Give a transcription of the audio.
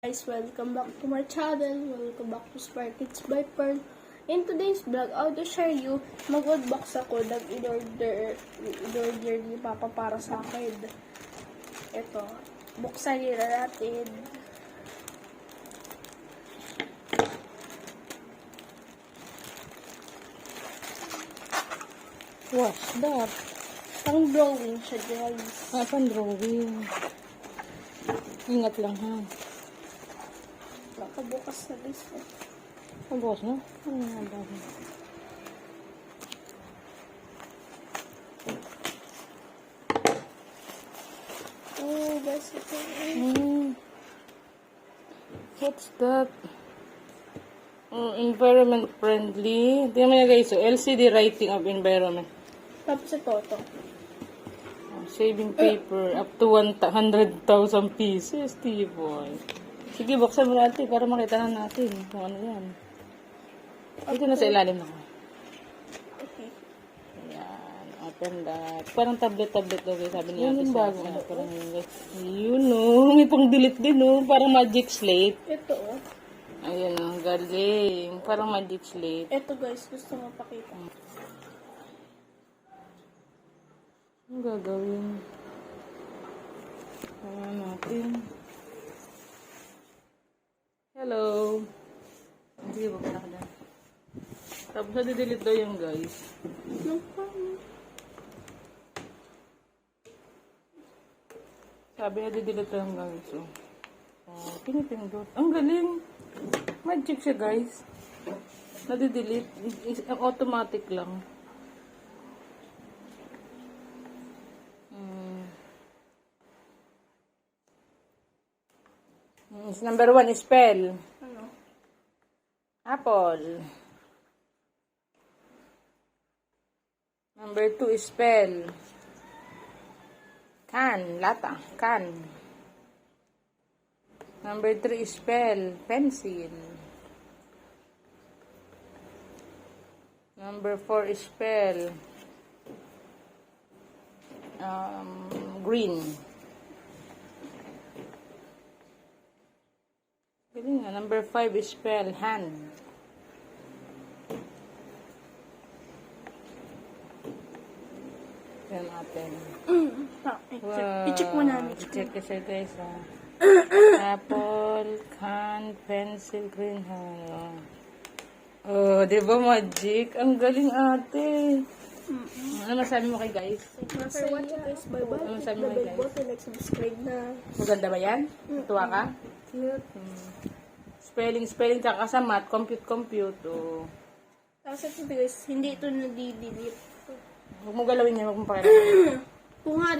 Guys, welcome back to my channel. Welcome back to Spark Kids by Pearl. In today's vlog, I'll to share you, mag-unbox ako ng in-order ni Papa para sa akin. Ito, buksan nila natin. What's that? Pang drawing siya, guys. Pang drawing. Ingat lang ha. Nakabukas na guys. Ang bukas na? Ano nga ba? Oh, guys, ito. What's that? Environment friendly. Tingnan mo na guys. So, LCD writing of environment. Tapos ito. Saving paper up to 100,000 pieces. T-boy. Sige, buksan mo natin para makita na natin kung ano yan. Ito na sa ilalim na ko. Okay. Ayan. Open that. Parang tablet-tablet daw. Sabi niya. Yan yung bago. Parang yun o. May pang delete din o. Parang magic slate. Ito oh. Ayan o. Galing. Parang magic slate. Ito guys, gusto mo pakita. Ano gagawin? Ayan natin. Hello. Sige, baka na ka dyan. Tapos na-delete daw yung guys. Sabi na-delete daw yung guys. Oh, pinipindot. Ang galing. Magic siya guys. Na-delete. Automatic lang. Number 1 spell. Ano? Apple. Number 2 spell. Can. Lata. Can. Number 3 spell. Pencil. Number 4 spell. Green. Galing nga. Number 5 spell. Hand. Yan natin. I-check mo namin. I-check kasi guys. Apple, can, pencil, green. Oh, di ba magic? Ang galing ate. Ano masabi mo kay guys? Thanks for watching guys. Bye-bye. Ano masabi mo The kay bell guys? button, like, subscribe na. Maganda ba yan? Tuwa ka? Cute. Spelling, tsaka sa math, compute. Oh. Tapos ito guys, hindi ito nadidelete. Huwag mo galawin yan, huwag mo pakiramdaman. Kung nga